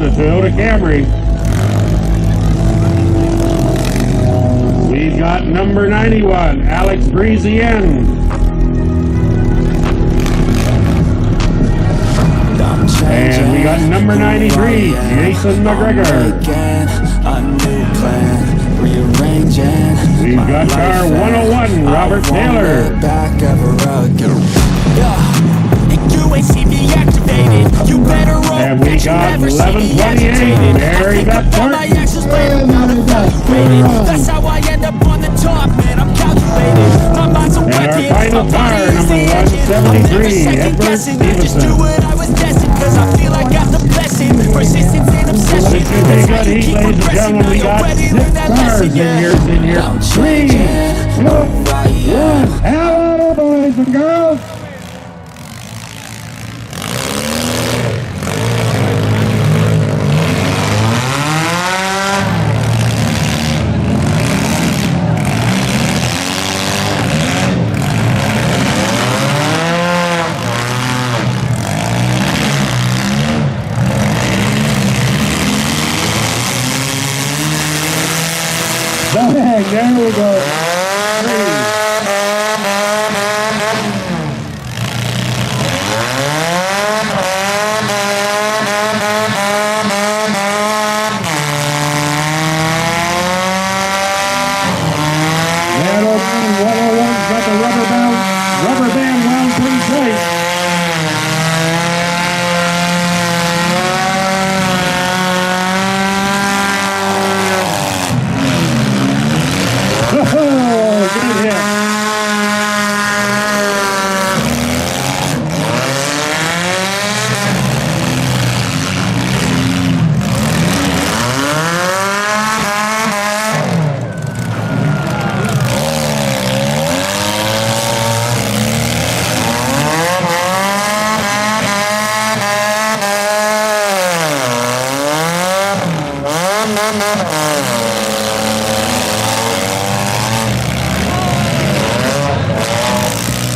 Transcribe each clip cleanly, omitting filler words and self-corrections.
a Toyota Camry. We've got number 91, Alex Breezien. And we got number 93, Jason McGregor. We've got car 101, Robert Taylor. And we got 1128, Barry Beckford. That's how I end up on the top, man. I'm calculated. My mind's a weapon. And our final car, number 173, Edward Stevenson. Cause I feel I got the blessing, persistence and obsession. It's gonna be good heat, ladies and gentlemen. We got 6 cars in here. 3, 2, 1. Hello, boys and girls. Bang, there we go. 3. That old 101's got the rubber band wound pretty tight.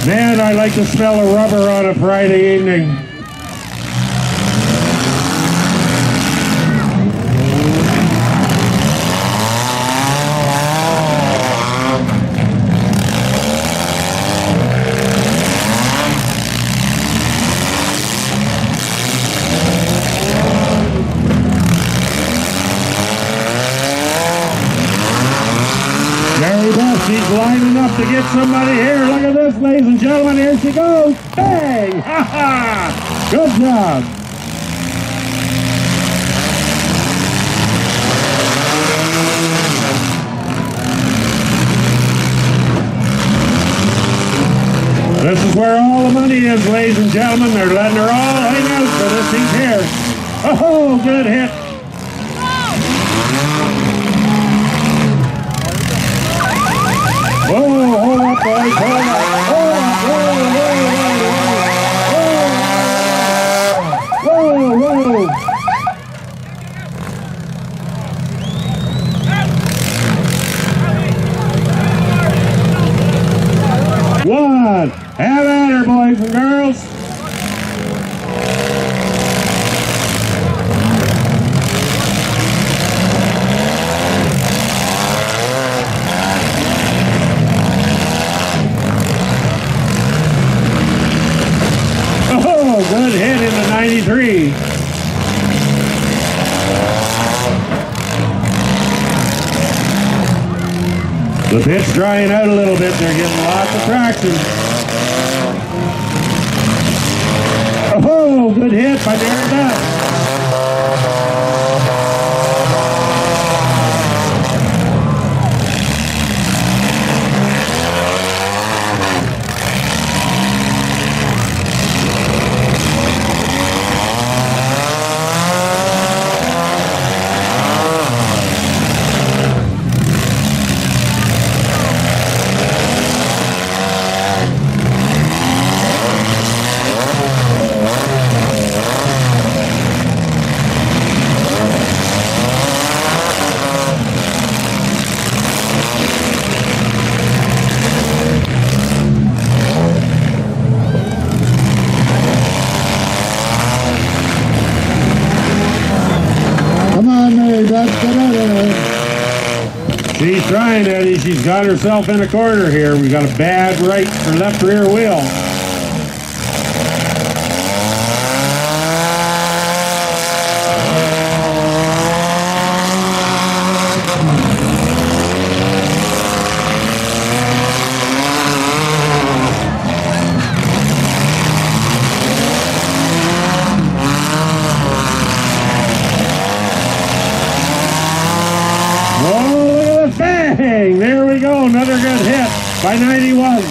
Man, I like the smell of rubber on a Friday evening. She's lining up to get somebody here. Look at this, ladies and gentlemen. Here she goes. Bang! Ha ha! Good job. This is where all the money is, ladies and gentlemen. They're letting her all hang out for this heat here. Oh, good hit. Whoa, hold up, boys, hold up, whoa. One, have at her, boys and girls. Good hit into 93. The pit's drying out a little bit. They're getting lots of traction. Oh, good hit by Darren Duff. mind, Eddie, she's got herself in a corner here. We got a bad right or left rear wheel. Bang! There we go. Another good hit by 91.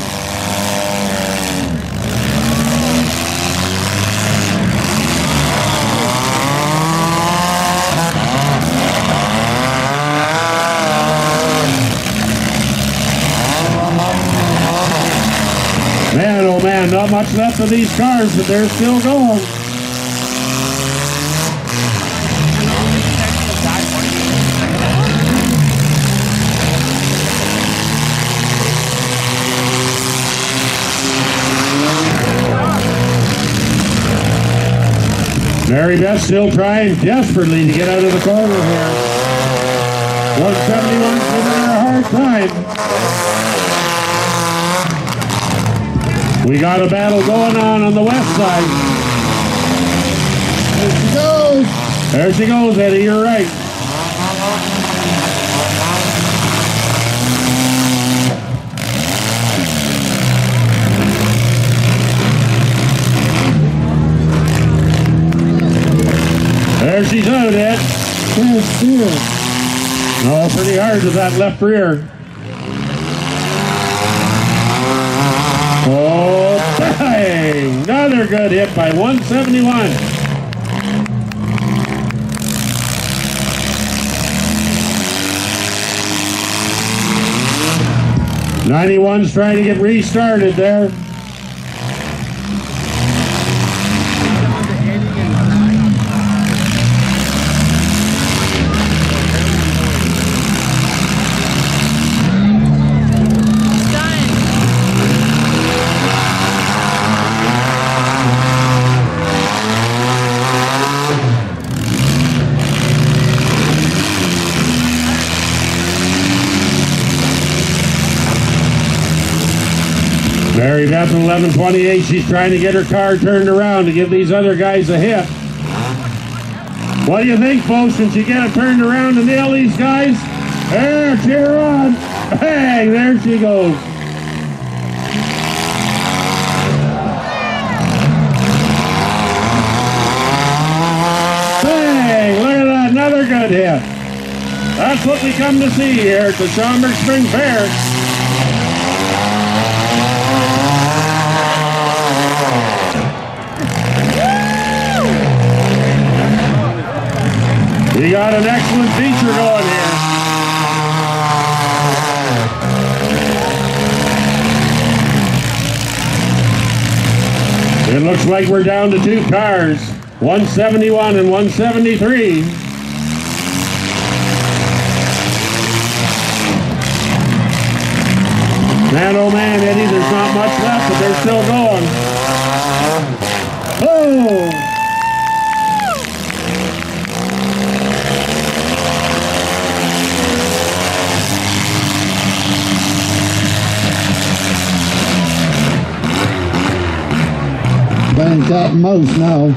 Man, oh man, not much left of these cars, but they're still going. Mary Beth still trying desperately to get out of the corner here. 171's giving her a hard time. We got a battle going on the west side. There she goes. There she goes, Eddie, you're right. There she's out, Ed. Yes, dear. Oh, pretty hard with that left rear. Oh, bang! Another good hit by 171. '91's trying to get restarted there. Mary Beth at 1128, she's trying to get her car turned around to give these other guys a hit. What do you think, folks? Can she get it turned around to nail these guys? There, cheer on. Hey, there she goes. Hey, look at that, another good hit. That's what we come to see here at the Schomberg Spring Fair. We got an excellent feature going here. It looks like we're down to two cars, 171 and 173. Man, oh man, Eddie, there's not much left, but they're still going. Oh! Bangs out most now.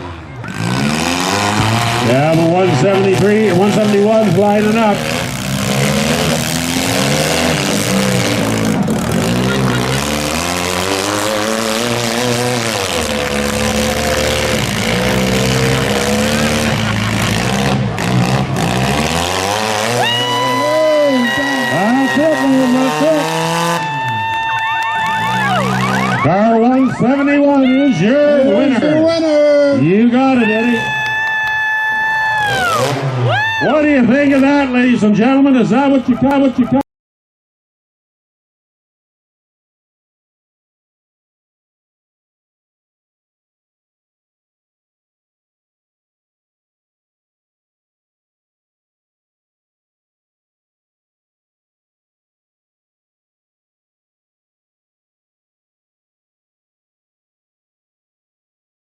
Yeah, the 173 and 171's lining up. Car 171 is your winner. You got it, Eddie. What do you think of that, ladies and gentlemen? Is that what you got?